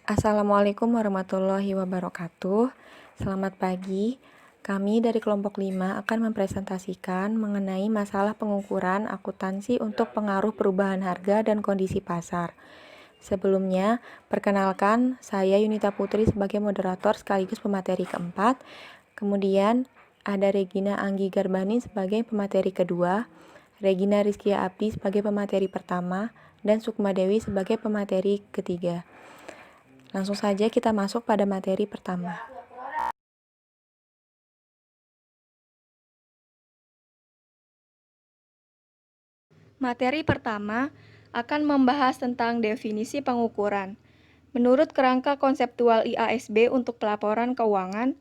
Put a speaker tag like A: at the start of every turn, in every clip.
A: Assalamualaikum warahmatullahi wabarakatuh. Selamat pagi. Kami dari kelompok 5 akan mempresentasikan mengenai masalah pengukuran akuntansi untuk pengaruh perubahan harga dan kondisi pasar. Sebelumnya, perkenalkan saya Yunita Putri sebagai moderator sekaligus pemateri keempat. Kemudian ada Regina Anggi Garbani sebagai pemateri kedua, Regina Rizkia Abdi sebagai pemateri pertama, dan Sukma Dewi sebagai pemateri ketiga. Langsung saja kita masuk pada materi pertama.
B: Materi pertama akan membahas tentang definisi pengukuran. Menurut kerangka konseptual IASB untuk pelaporan keuangan,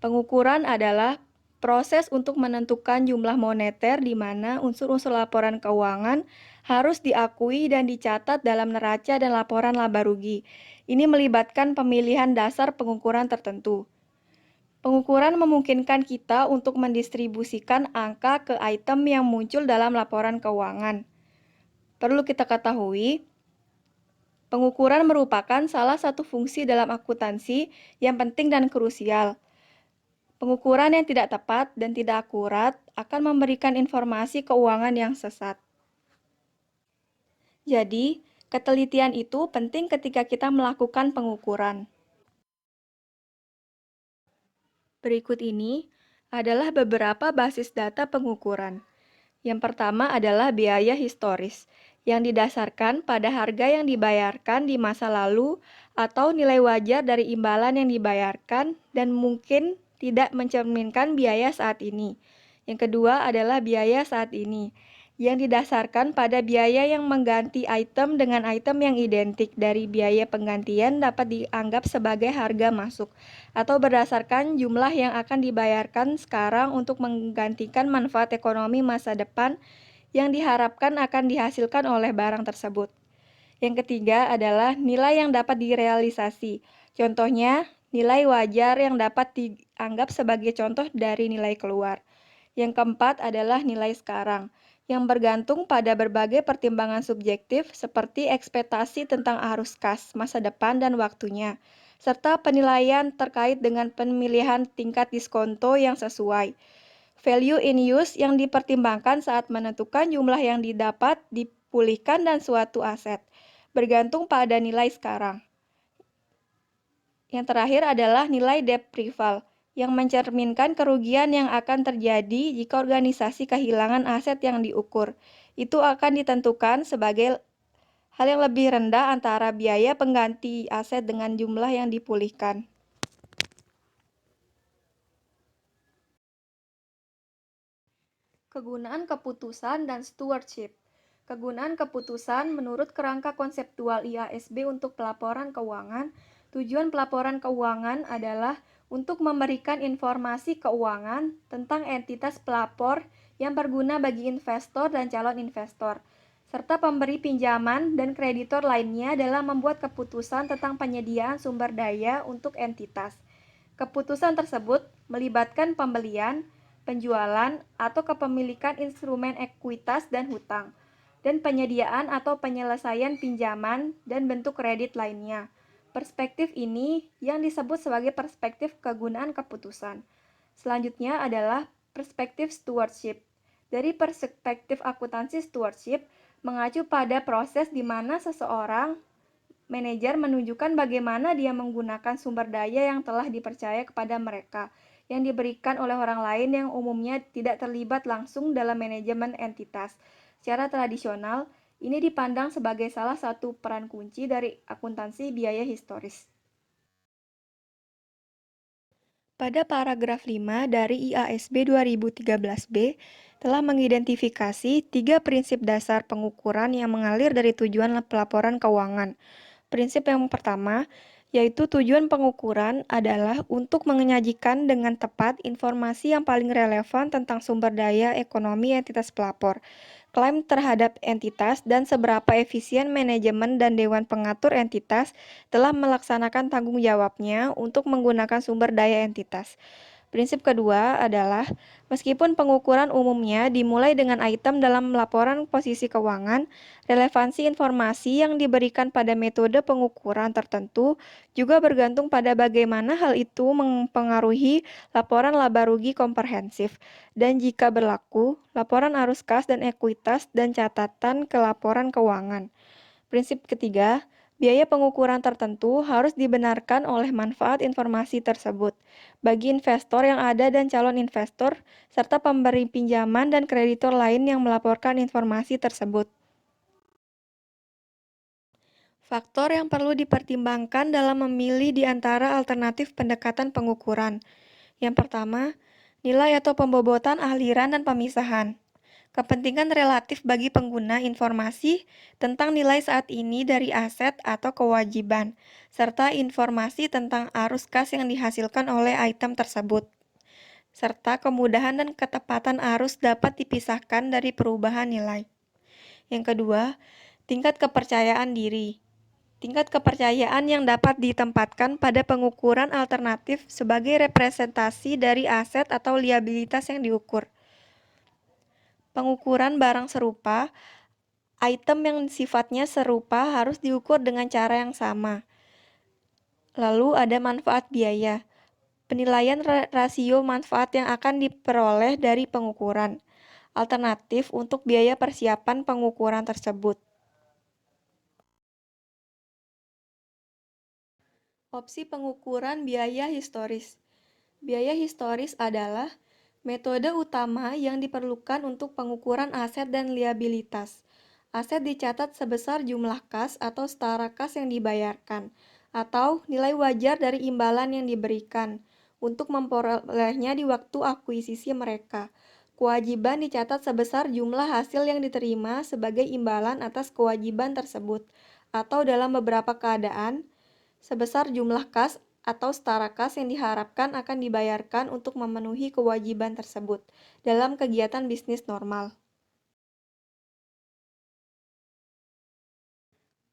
B: pengukuran adalah proses untuk menentukan jumlah moneter di mana unsur-unsur laporan keuangan harus diakui dan dicatat dalam neraca dan laporan laba rugi. Ini melibatkan pemilihan dasar pengukuran tertentu. Pengukuran memungkinkan kita untuk mendistribusikan angka ke item yang muncul dalam laporan keuangan. Perlu kita ketahui, pengukuran merupakan salah satu fungsi dalam akuntansi yang penting dan krusial. Pengukuran yang tidak tepat dan tidak akurat akan memberikan informasi keuangan yang sesat. Jadi, ketelitian itu penting ketika kita melakukan pengukuran. Berikut ini adalah beberapa basis data pengukuran. Yang pertama adalah biaya historis, yang didasarkan pada harga yang dibayarkan di masa lalu atau nilai wajar dari imbalan yang dibayarkan dan mungkin tidak mencerminkan biaya saat ini. Yang kedua adalah biaya saat ini, yang didasarkan pada biaya yang mengganti item dengan item yang identik dari biaya penggantian dapat dianggap sebagai harga masuk, atau berdasarkan jumlah yang akan dibayarkan sekarang untuk menggantikan manfaat ekonomi masa depan yang diharapkan akan dihasilkan oleh barang tersebut. Yang ketiga adalah nilai yang dapat direalisasi. Contohnya, nilai wajar yang dapat dianggap sebagai contoh dari nilai keluar. Yang keempat adalah nilai sekarang, yang bergantung pada berbagai pertimbangan subjektif seperti ekspektasi tentang arus kas, masa depan, dan waktunya, serta penilaian terkait dengan pemilihan tingkat diskonto yang sesuai. Value in use yang dipertimbangkan saat menentukan jumlah yang didapat, dipulihkan, dan suatu aset, bergantung pada nilai sekarang. Yang terakhir adalah nilai debt rival, yang mencerminkan kerugian yang akan terjadi jika organisasi kehilangan aset yang diukur. Itu akan ditentukan sebagai hal yang lebih rendah antara biaya pengganti aset dengan jumlah yang dipulihkan. Kegunaan keputusan dan stewardship. Kegunaan keputusan menurut kerangka konseptual IASB untuk pelaporan keuangan, tujuan pelaporan keuangan adalah untuk memberikan informasi keuangan tentang entitas pelapor yang berguna bagi investor dan calon investor, serta pemberi pinjaman dan kreditor lainnya dalam membuat keputusan tentang penyediaan sumber daya untuk entitas. Keputusan tersebut melibatkan pembelian, penjualan, atau kepemilikan instrumen ekuitas dan hutang, dan penyediaan atau penyelesaian pinjaman dan bentuk kredit lainnya. Perspektif ini yang disebut sebagai perspektif kegunaan keputusan. Selanjutnya adalah perspektif stewardship. Dari perspektif akuntansi stewardship, mengacu pada proses di mana seseorang manajer menunjukkan bagaimana dia menggunakan sumber daya yang telah dipercaya kepada mereka, yang diberikan oleh orang lain yang umumnya tidak terlibat langsung dalam manajemen entitas. Secara tradisional, ini dipandang sebagai salah satu peran kunci dari akuntansi biaya historis. Pada paragraf 5 dari IASB 2013B telah mengidentifikasi 3 prinsip dasar pengukuran yang mengalir dari tujuan pelaporan keuangan. Prinsip yang pertama, yaitu tujuan pengukuran adalah untuk menyajikan dengan tepat informasi yang paling relevan tentang sumber daya ekonomi entitas pelapor, klaim terhadap entitas, dan seberapa efisien manajemen dan dewan pengatur entitas telah melaksanakan tanggung jawabnya untuk menggunakan sumber daya entitas. Prinsip kedua adalah, meskipun pengukuran umumnya dimulai dengan item dalam laporan posisi keuangan, relevansi informasi yang diberikan pada metode pengukuran tertentu juga bergantung pada bagaimana hal itu mempengaruhi laporan laba rugi komprehensif, dan jika berlaku, laporan arus kas dan ekuitas dan catatan ke laporan keuangan. Prinsip ketiga, biaya pengukuran tertentu harus dibenarkan oleh manfaat informasi tersebut bagi investor yang ada dan calon investor, serta pemberi pinjaman dan kreditor lain yang melaporkan informasi tersebut. Faktor yang perlu dipertimbangkan dalam memilih di antara alternatif pendekatan pengukuran. Yang pertama, nilai atau pembobotan aliran dan pemisahan. Kepentingan relatif bagi pengguna informasi tentang nilai saat ini dari aset atau kewajiban, serta informasi tentang arus kas yang dihasilkan oleh item tersebut, serta kemudahan dan ketepatan arus dapat dipisahkan dari perubahan nilai. Yang kedua, tingkat kepercayaan diri. Tingkat kepercayaan yang dapat ditempatkan pada pengukuran alternatif sebagai representasi dari aset atau liabilitas yang diukur. Pengukuran barang serupa, item yang sifatnya serupa harus diukur dengan cara yang sama. Lalu ada manfaat biaya. Penilaian rasio manfaat yang akan diperoleh dari pengukuran. Alternatif untuk biaya persiapan pengukuran tersebut. Opsi pengukuran biaya historis. Biaya historis adalah metode utama yang diperlukan untuk pengukuran aset dan liabilitas. Aset dicatat sebesar jumlah kas atau setara kas yang dibayarkan, atau nilai wajar dari imbalan yang diberikan, untuk memperolehnya di waktu akuisisi mereka. Kewajiban dicatat sebesar jumlah hasil yang diterima sebagai imbalan atas kewajiban tersebut, atau dalam beberapa keadaan, sebesar jumlah kas atau setara kas yang diharapkan akan dibayarkan untuk memenuhi kewajiban tersebut dalam kegiatan bisnis normal.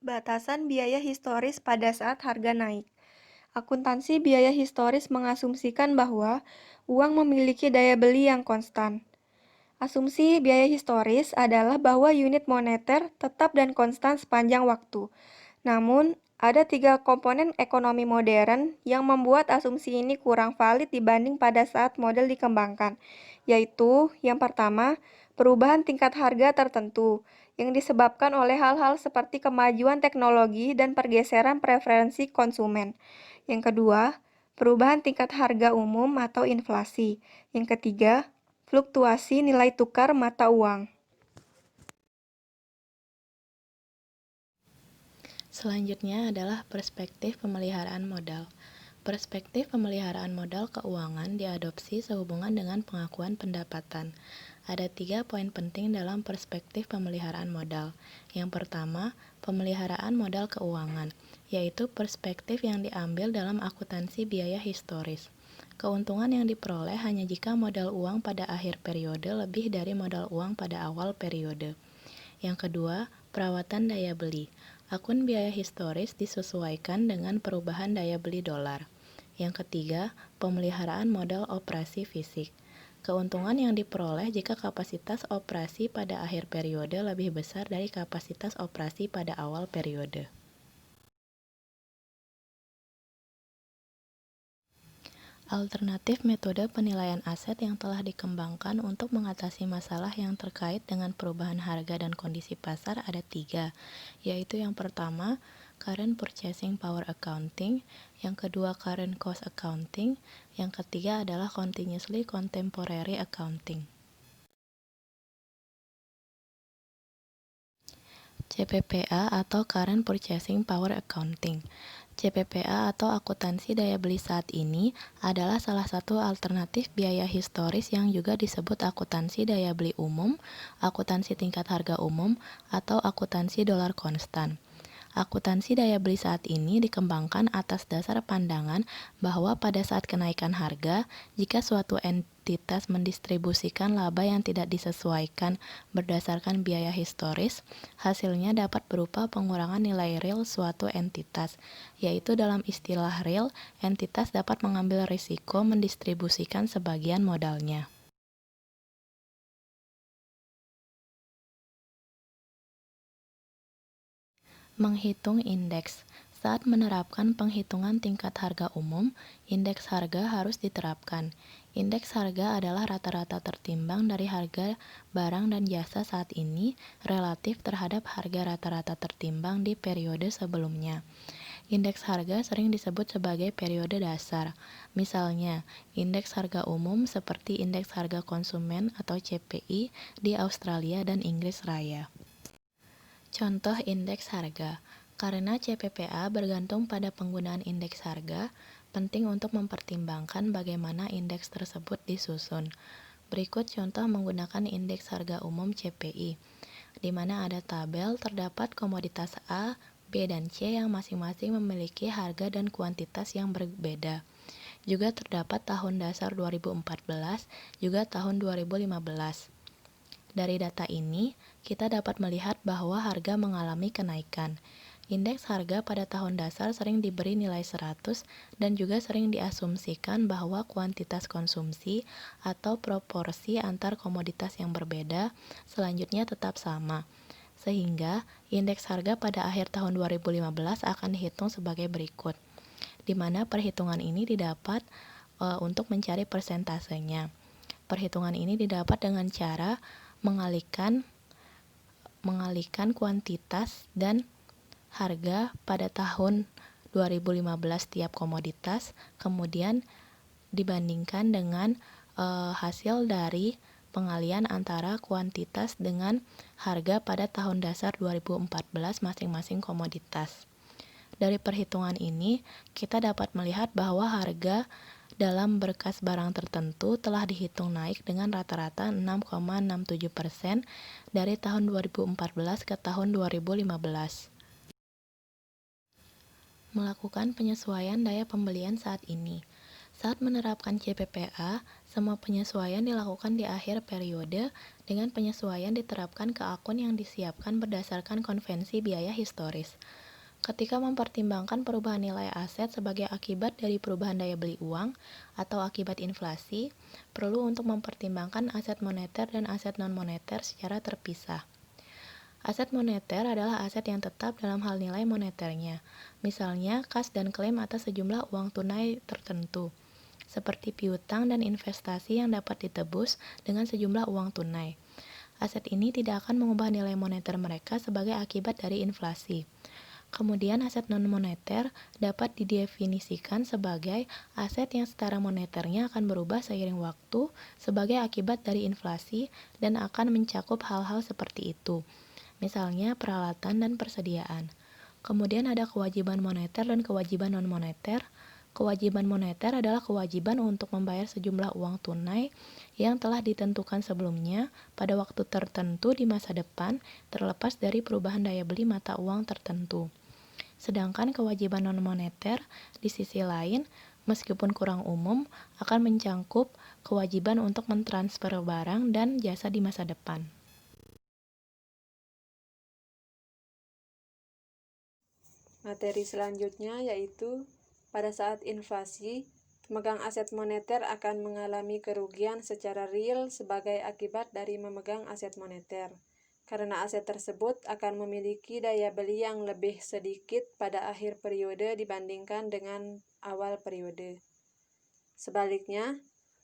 B: Batasan biaya historis pada saat harga naik. Akuntansi biaya historis mengasumsikan bahwa uang memiliki daya beli yang konstan. Asumsi biaya historis adalah bahwa unit moneter tetap dan konstan sepanjang waktu. Namun, ada 3 komponen ekonomi modern yang membuat asumsi ini kurang valid dibanding pada saat model dikembangkan, yaitu yang pertama, perubahan tingkat harga tertentu, yang disebabkan oleh hal-hal seperti kemajuan teknologi dan pergeseran preferensi konsumen. Yang kedua, perubahan tingkat harga umum atau inflasi. Yang ketiga, fluktuasi nilai tukar mata uang.
C: Selanjutnya adalah perspektif pemeliharaan modal. Perspektif pemeliharaan modal keuangan diadopsi sehubungan dengan pengakuan pendapatan. Ada 3 poin penting dalam perspektif pemeliharaan modal. Yang pertama, pemeliharaan modal keuangan, yaitu perspektif yang diambil dalam akuntansi biaya historis. Keuntungan yang diperoleh hanya jika modal uang pada akhir periode lebih dari modal uang pada awal periode. Yang kedua, perawatan daya beli. Akun biaya historis disesuaikan dengan perubahan daya beli dolar. Yang ketiga, pemeliharaan modal operasi fisik. Keuntungan yang diperoleh jika kapasitas operasi pada akhir periode lebih besar dari kapasitas operasi pada awal periode. Alternatif metode penilaian aset yang telah dikembangkan untuk mengatasi masalah yang terkait dengan perubahan harga dan kondisi pasar ada 3, yaitu yang pertama, Current Purchasing Power Accounting, yang kedua Current Cost Accounting, yang ketiga adalah Continuously Contemporary Accounting. CPPA atau Current Purchasing Power Accounting. CPPA atau akuntansi daya beli saat ini adalah salah satu alternatif biaya historis yang juga disebut akuntansi daya beli umum, akuntansi tingkat harga umum, atau akuntansi dolar konstan. Akuntansi daya beli saat ini dikembangkan atas dasar pandangan bahwa pada saat kenaikan harga, jika suatu entitas mendistribusikan laba yang tidak disesuaikan berdasarkan biaya historis, hasilnya dapat berupa pengurangan nilai real suatu entitas, yaitu dalam istilah real, entitas dapat mengambil risiko mendistribusikan sebagian modalnya. Menghitung indeks. Saat menerapkan penghitungan tingkat harga umum, indeks harga harus diterapkan. Indeks harga adalah rata-rata tertimbang dari harga barang dan jasa saat ini relatif terhadap harga rata-rata tertimbang di periode sebelumnya. Indeks harga sering disebut sebagai periode dasar. Misalnya, indeks harga umum seperti indeks harga konsumen atau CPI di Australia dan Inggris Raya. Contoh indeks harga. Karena CPPA bergantung pada penggunaan indeks harga, penting untuk mempertimbangkan bagaimana indeks tersebut disusun. Berikut contoh menggunakan indeks harga umum CPI, di mana ada tabel terdapat komoditas A, B, dan C yang masing-masing memiliki harga dan kuantitas yang berbeda. Juga terdapat tahun dasar 2014, juga tahun 2015. Dari data ini, kita dapat melihat bahwa harga mengalami kenaikan. Indeks harga pada tahun dasar sering diberi nilai 100 dan juga sering diasumsikan bahwa kuantitas konsumsi atau proporsi antar komoditas yang berbeda selanjutnya tetap sama. Sehingga, indeks harga pada akhir tahun 2015 akan dihitung sebagai berikut, di mana perhitungan ini didapat untuk mencari persentasenya. Perhitungan ini didapat dengan cara mengalihkan kuantitas dan harga pada tahun 2015 tiap komoditas, kemudian dibandingkan dengan hasil dari pengalihan antara kuantitas dengan harga pada tahun dasar 2014 masing-masing komoditas. Dari perhitungan ini, kita dapat melihat bahwa harga dalam berkas barang tertentu telah dihitung naik dengan rata-rata 6,67% dari tahun 2014 ke tahun 2015. Melakukan penyesuaian daya pembelian saat ini. Saat menerapkan CPPA, semua penyesuaian dilakukan di akhir periode dengan penyesuaian diterapkan ke akun yang disiapkan berdasarkan konvensi biaya historis. Ketika mempertimbangkan perubahan nilai aset sebagai akibat dari perubahan daya beli uang atau akibat inflasi, perlu untuk mempertimbangkan aset moneter dan aset non-moneter secara terpisah. Aset moneter adalah aset yang tetap dalam hal nilai moneternya, misalnya kas dan klaim atas sejumlah uang tunai tertentu, seperti piutang dan investasi yang dapat ditebus dengan sejumlah uang tunai. Aset ini tidak akan mengubah nilai moneter mereka sebagai akibat dari inflasi. Kemudian aset non-moneter dapat didefinisikan sebagai aset yang setara moneternya akan berubah seiring waktu sebagai akibat dari inflasi dan akan mencakup hal-hal seperti itu, misalnya peralatan dan persediaan. Kemudian ada kewajiban moneter dan kewajiban non-moneter. Kewajiban moneter adalah kewajiban untuk membayar sejumlah uang tunai yang telah ditentukan sebelumnya pada waktu tertentu di masa depan, terlepas dari perubahan daya beli mata uang tertentu. Sedangkan kewajiban non-moneter, di sisi lain, meskipun kurang umum, akan mencakup kewajiban untuk mentransfer barang dan jasa di masa depan.
A: Materi selanjutnya yaitu pada saat inflasi, pemegang aset moneter akan mengalami kerugian secara real sebagai akibat dari memegang aset moneter, karena aset tersebut akan memiliki daya beli yang lebih sedikit pada akhir periode dibandingkan dengan awal periode. Sebaliknya,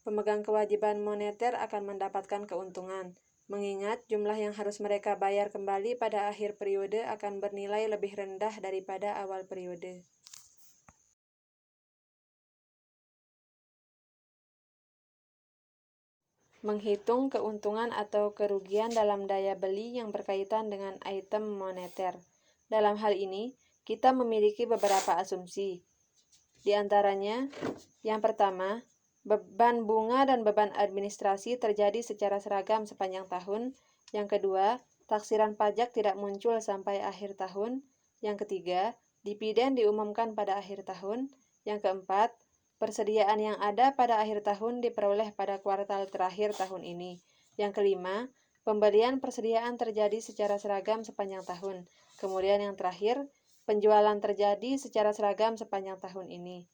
A: pemegang kewajiban moneter akan mendapatkan keuntungan, mengingat jumlah yang harus mereka bayar kembali pada akhir periode akan bernilai lebih rendah daripada awal periode. Menghitung keuntungan atau kerugian dalam daya beli yang berkaitan dengan item moneter. Dalam hal ini, kita memiliki beberapa asumsi. Di antaranya, yang pertama, beban bunga dan beban administrasi terjadi secara seragam sepanjang tahun. Yang kedua, taksiran pajak tidak muncul sampai akhir tahun. Yang ketiga, dividen diumumkan pada akhir tahun. Yang keempat,
D: Persediaan yang ada pada akhir tahun diperoleh pada kuartal terakhir tahun ini. Yang kelima, pembelian persediaan terjadi secara seragam sepanjang tahun. Kemudian yang terakhir, penjualan terjadi secara seragam sepanjang tahun ini.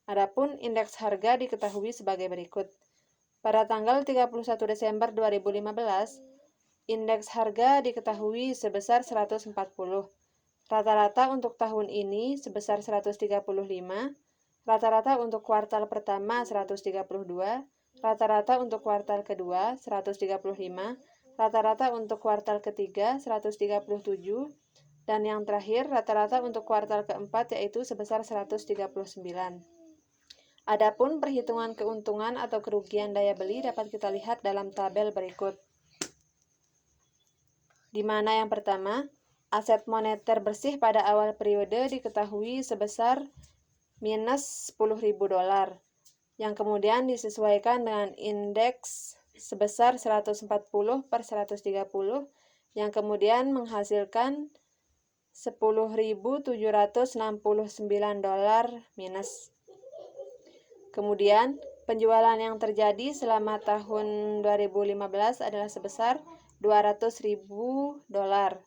D: Adapun indeks harga diketahui sebagai berikut. Pada tanggal 31 Desember 2015, indeks harga diketahui sebesar 140. Rata-rata untuk tahun ini sebesar 135, rata-rata untuk kuartal pertama 132, rata-rata untuk kuartal kedua 135, rata-rata untuk kuartal ketiga 137, dan yang terakhir rata-rata untuk kuartal keempat yaitu sebesar 139. Adapun perhitungan keuntungan atau kerugian daya beli dapat kita lihat dalam tabel berikut. Di mana yang pertama, aset moneter bersih pada awal periode diketahui sebesar minus $10.000, yang kemudian disesuaikan dengan indeks sebesar 140/130, yang kemudian menghasilkan $10.769 minus. Kemudian, penjualan yang terjadi selama tahun 2015 adalah sebesar $200.000,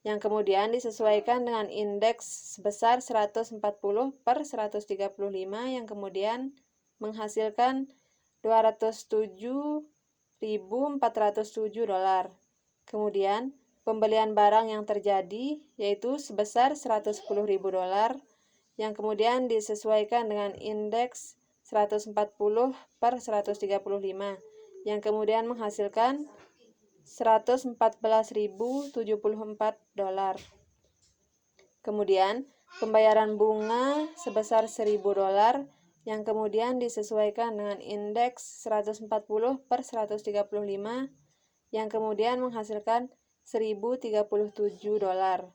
D: yang kemudian disesuaikan dengan indeks sebesar 140/135, yang kemudian menghasilkan $207.407. Kemudian, pembelian barang yang terjadi yaitu sebesar $110.000, yang kemudian disesuaikan dengan indeks 140/135, yang kemudian menghasilkan $114.074. Kemudian, pembayaran bunga sebesar $1.000, yang kemudian disesuaikan dengan indeks 140/135, yang kemudian menghasilkan $1.037.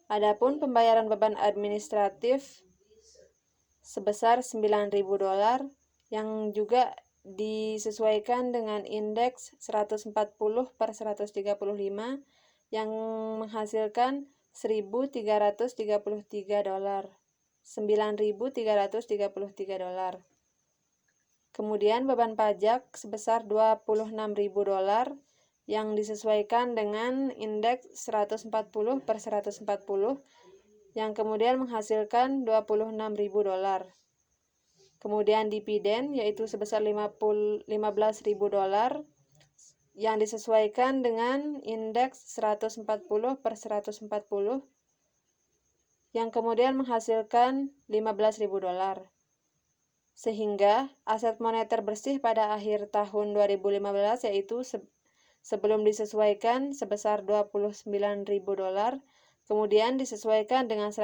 D: Adapun pembayaran beban administratif sebesar $9.000, yang juga disesuaikan dengan indeks 140/135, yang menghasilkan $1.333. $9.333. Kemudian beban pajak sebesar $26.000, yang disesuaikan dengan indeks 140/140, yang kemudian menghasilkan $26.000. Kemudian dividen yaitu sebesar $15.000, yang disesuaikan dengan indeks 140/140, yang kemudian menghasilkan $15.000. Sehingga aset moneter bersih pada akhir tahun 2015 yaitu sebelum disesuaikan sebesar $29.000, kemudian disesuaikan dengan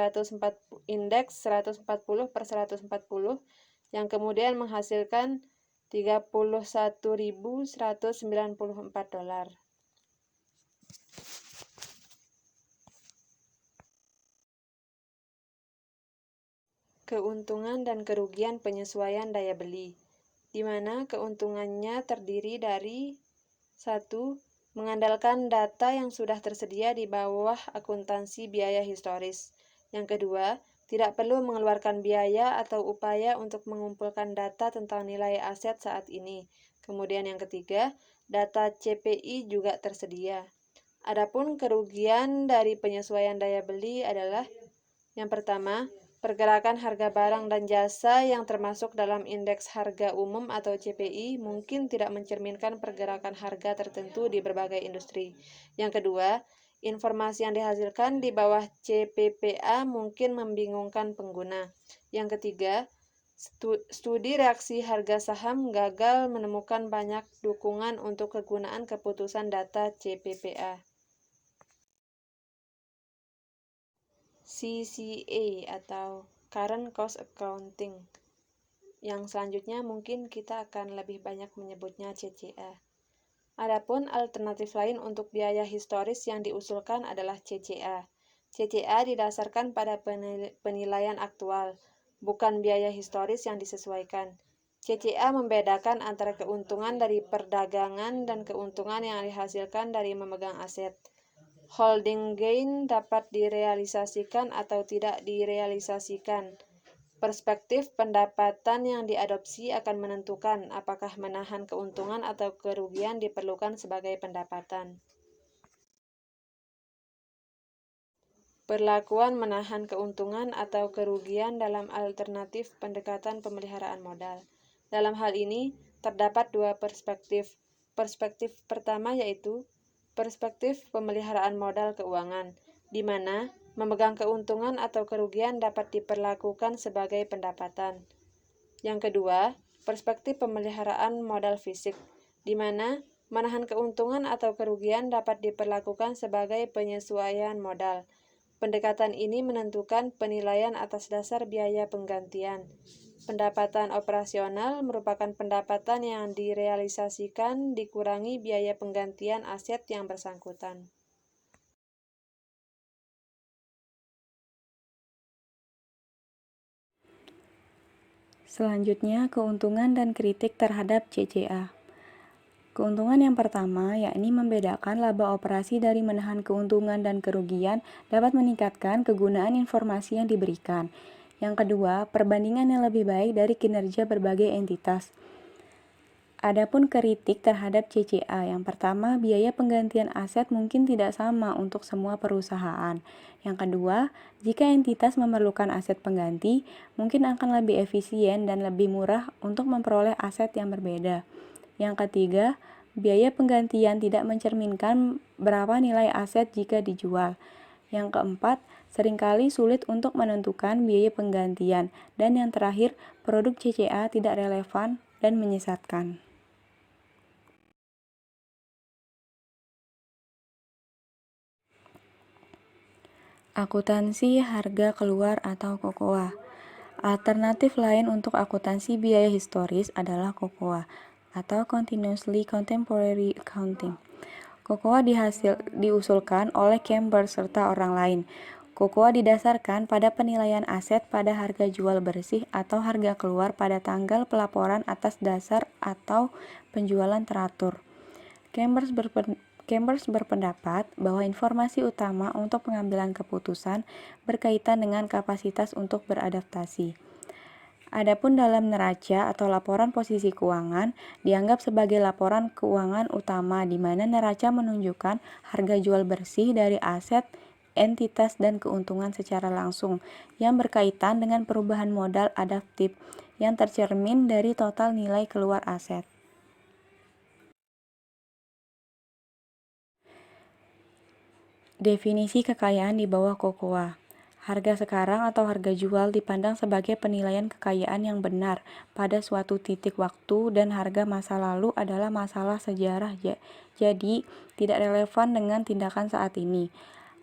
D: indeks 140/140, yang kemudian menghasilkan $31.194. Keuntungan dan kerugian penyesuaian daya beli, di mana keuntungannya terdiri dari 1. Mengandalkan data yang sudah tersedia di bawah akuntansi biaya historis. Yang kedua, tidak perlu mengeluarkan biaya atau upaya untuk mengumpulkan data tentang nilai aset saat ini. Kemudian yang ketiga, data CPI juga tersedia. Adapun kerugian dari penyesuaian daya beli adalah yang pertama, pergerakan harga barang dan jasa yang termasuk dalam indeks harga umum atau CPI mungkin tidak mencerminkan pergerakan harga tertentu di berbagai industri. Yang kedua, informasi yang dihasilkan di bawah CPPA mungkin membingungkan pengguna. Yang ketiga, studi reaksi harga saham gagal menemukan banyak dukungan untuk kegunaan keputusan data CPPA. CCA atau Current Cost Accounting. Yang selanjutnya mungkin kita akan lebih banyak menyebutnya CCA. Adapun alternatif lain untuk biaya historis yang diusulkan adalah CCA. CCA didasarkan pada penilaian aktual, bukan biaya historis yang disesuaikan. CCA membedakan antara keuntungan dari perdagangan dan keuntungan yang dihasilkan dari memegang aset. Holding gain dapat direalisasikan atau tidak direalisasikan. Perspektif pendapatan yang diadopsi akan menentukan apakah menahan keuntungan atau kerugian diperlukan sebagai pendapatan. Perlakuan menahan keuntungan atau kerugian dalam alternatif pendekatan pemeliharaan modal. Dalam hal ini, terdapat dua perspektif. Perspektif pertama yaitu perspektif pemeliharaan modal keuangan, di mana memegang keuntungan atau kerugian dapat diperlakukan sebagai pendapatan. Yang kedua, perspektif pemeliharaan modal fisik, di mana menahan keuntungan atau kerugian dapat diperlakukan sebagai penyesuaian modal. Pendekatan ini menentukan penilaian atas dasar biaya penggantian. Pendapatan operasional merupakan pendapatan yang direalisasikan dikurangi biaya penggantian aset yang bersangkutan.
A: Selanjutnya, keuntungan dan kritik terhadap CCA. Keuntungan yang pertama, yakni membedakan laba operasi dari menahan keuntungan dan kerugian, dapat meningkatkan kegunaan informasi yang diberikan. Yang kedua, perbandingan yang lebih baik dari kinerja berbagai entitas. Adapun kritik terhadap CCA, yang pertama, biaya penggantian aset mungkin tidak sama untuk semua perusahaan. Yang kedua, jika entitas memerlukan aset pengganti, mungkin akan lebih efisien dan lebih murah untuk memperoleh aset yang berbeda. Yang ketiga, biaya penggantian tidak mencerminkan berapa nilai aset jika dijual. Yang keempat, seringkali sulit untuk menentukan biaya penggantian. Dan yang terakhir, produk CCA tidak relevan dan menyesatkan. Akuntansi harga keluar atau KOKOA. Alternatif lain untuk akuntansi biaya historis adalah KOKOA atau Continuously Contemporary Accounting. KOKOA diusulkan oleh Chambers serta orang lain. KOKOA didasarkan pada penilaian aset pada harga jual bersih atau harga keluar pada tanggal pelaporan atas dasar atau penjualan teratur. Chambers berpendapat bahwa informasi utama untuk pengambilan keputusan berkaitan dengan kapasitas untuk beradaptasi. Adapun dalam neraca atau laporan posisi keuangan dianggap sebagai laporan keuangan utama di mana neraca menunjukkan harga jual bersih dari aset, entitas, dan keuntungan secara langsung yang berkaitan dengan perubahan modal adaptif yang tercermin dari total nilai keluar aset. Definisi kekayaan di bawah KOKOA. Harga sekarang atau harga jual dipandang sebagai penilaian kekayaan yang benar pada suatu titik waktu dan harga masa lalu adalah masalah sejarah, jadi tidak relevan dengan tindakan saat ini.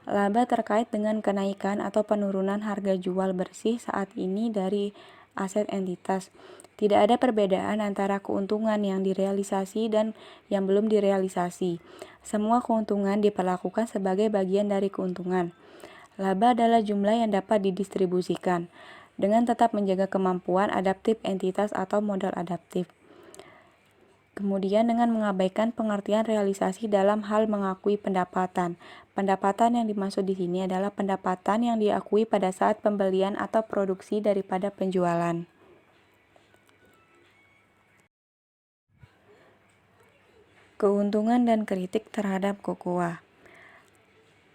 A: Laba terkait dengan kenaikan atau penurunan harga jual bersih saat ini dari aset entitas. Tidak ada perbedaan antara keuntungan yang direalisasi dan yang belum direalisasi. Semua keuntungan diperlakukan sebagai bagian dari keuntungan. Laba adalah jumlah yang dapat didistribusikan, dengan tetap menjaga kemampuan adaptif entitas atau modal adaptif. Kemudian dengan mengabaikan pengertian realisasi dalam hal mengakui pendapatan. Pendapatan yang dimaksud di sini adalah pendapatan yang diakui pada saat pembelian atau produksi daripada penjualan. Keuntungan dan kritik terhadap KOKOA.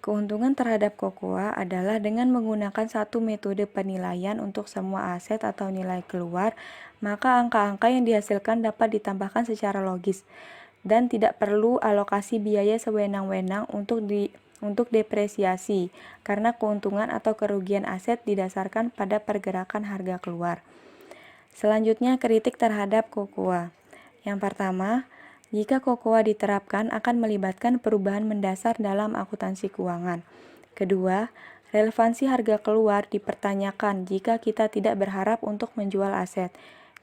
A: Keuntungan terhadap KOKOA adalah dengan menggunakan satu metode penilaian untuk semua aset atau nilai keluar, maka angka-angka yang dihasilkan dapat ditambahkan secara logis dan tidak perlu alokasi biaya sewenang-wenang untuk depresiasi karena keuntungan atau kerugian aset didasarkan pada pergerakan harga keluar. Selanjutnya, kritik terhadap KOKOA. Yang pertama, jika KOKOA diterapkan akan melibatkan perubahan mendasar dalam akuntansi keuangan. Kedua, relevansi harga keluar dipertanyakan jika kita tidak berharap untuk menjual aset.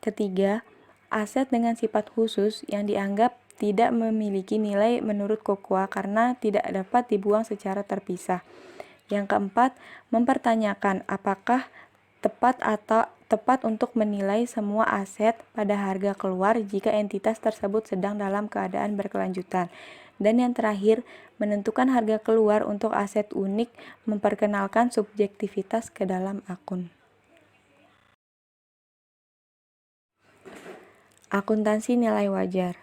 A: Ketiga, aset dengan sifat khusus yang dianggap tidak memiliki nilai menurut KOKOA karena tidak dapat dibuang secara terpisah. Yang keempat, mempertanyakan apakah tepat untuk menilai semua aset pada harga keluar jika entitas tersebut sedang dalam keadaan berkelanjutan. Dan yang terakhir, menentukan harga keluar untuk aset unik memperkenalkan subjektivitas ke dalam akun. Akuntansi nilai wajar.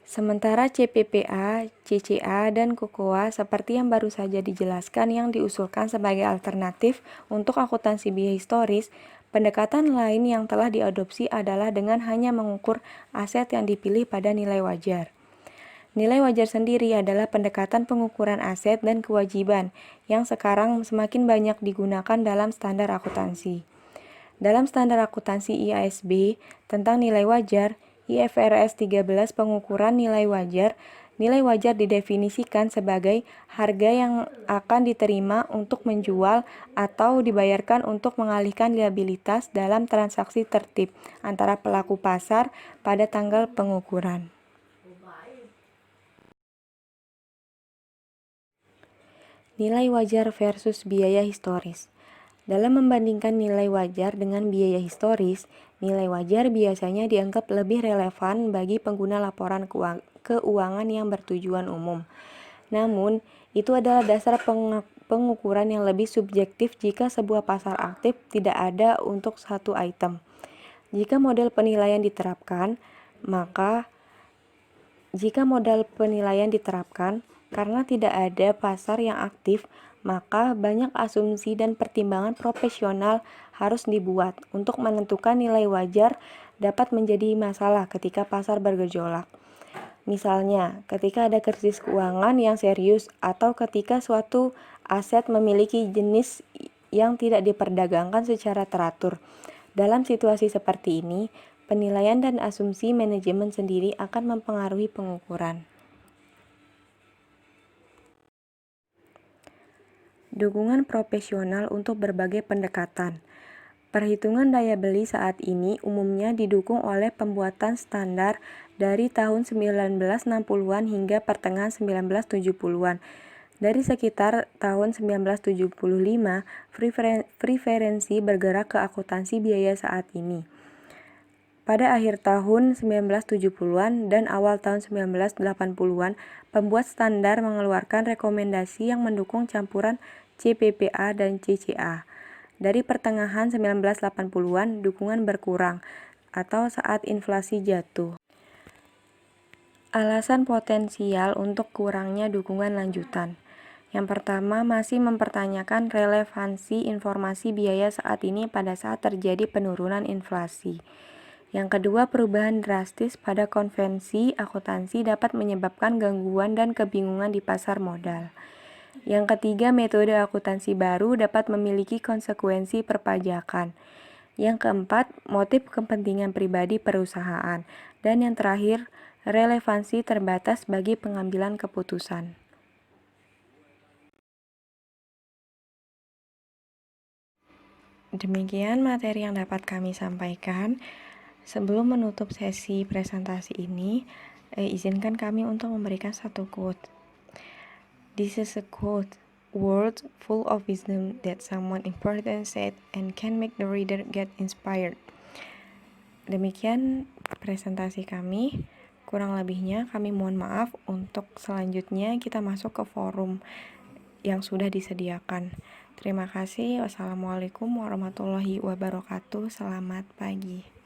A: Sementara CPPA, CCA, dan KOKOA seperti yang baru saja dijelaskan yang diusulkan sebagai alternatif untuk akuntansi biaya historis, pendekatan lain yang telah diadopsi adalah dengan hanya mengukur aset yang dipilih pada nilai wajar. Nilai wajar sendiri adalah pendekatan pengukuran aset dan kewajiban yang sekarang semakin banyak digunakan dalam standar akuntansi. Dalam standar akuntansi IASB tentang nilai wajar, IFRS 13 pengukuran nilai wajar didefinisikan sebagai harga yang akan diterima untuk menjual atau dibayarkan untuk mengalihkan liabilitas dalam transaksi tertib antara pelaku pasar pada tanggal pengukuran. Nilai wajar versus biaya historis. Dalam membandingkan nilai wajar dengan biaya historis, nilai wajar biasanya dianggap lebih relevan bagi pengguna laporan keuangan yang bertujuan umum. Namun, itu adalah dasar pengukuran yang lebih subjektif jika sebuah pasar aktif tidak ada untuk satu item. Jika model penilaian diterapkan, karena tidak ada pasar yang aktif, maka banyak asumsi dan pertimbangan profesional harus dibuat untuk menentukan nilai wajar dapat menjadi masalah ketika pasar bergejolak. Misalnya, ketika ada krisis keuangan yang serius atau ketika suatu aset memiliki jenis yang tidak diperdagangkan secara teratur. Dalam situasi seperti ini, penilaian dan asumsi manajemen sendiri akan mempengaruhi pengukuran. Dukungan profesional untuk berbagai pendekatan. Perhitungan daya beli saat ini umumnya didukung oleh pembuatan standar dari tahun 1960-an hingga pertengahan 1970-an. Dari sekitar tahun 1975, preferensi bergerak ke akuntansi biaya saat ini. Pada akhir tahun 1970-an dan awal tahun 1980-an, pembuat standar mengeluarkan rekomendasi yang mendukung campuran CPPA dan CCA. Dari pertengahan 1980-an, dukungan berkurang atau saat inflasi jatuh. Alasan potensial untuk kurangnya dukungan lanjutan. Yang pertama, masih mempertanyakan relevansi informasi biaya saat ini pada saat terjadi penurunan inflasi. Yang kedua, perubahan drastis pada konvensi akuntansi dapat menyebabkan gangguan dan kebingungan di pasar modal. Yang ketiga, metode akuntansi baru dapat memiliki konsekuensi perpajakan. Yang keempat, motif kepentingan pribadi perusahaan. Dan yang terakhir, relevansi terbatas bagi pengambilan keputusan. Demikian materi yang dapat kami sampaikan. Sebelum menutup sesi presentasi ini, izinkan kami untuk memberikan satu quote. This is a quote, words full of wisdom that someone important said and can make the reader get inspired. Demikian presentasi kami. Kurang lebihnya kami mohon maaf. Untuk selanjutnya kita masuk ke forum yang sudah disediakan. Terima kasih. Wassalamualaikum warahmatullahi wabarakatuh. Selamat pagi.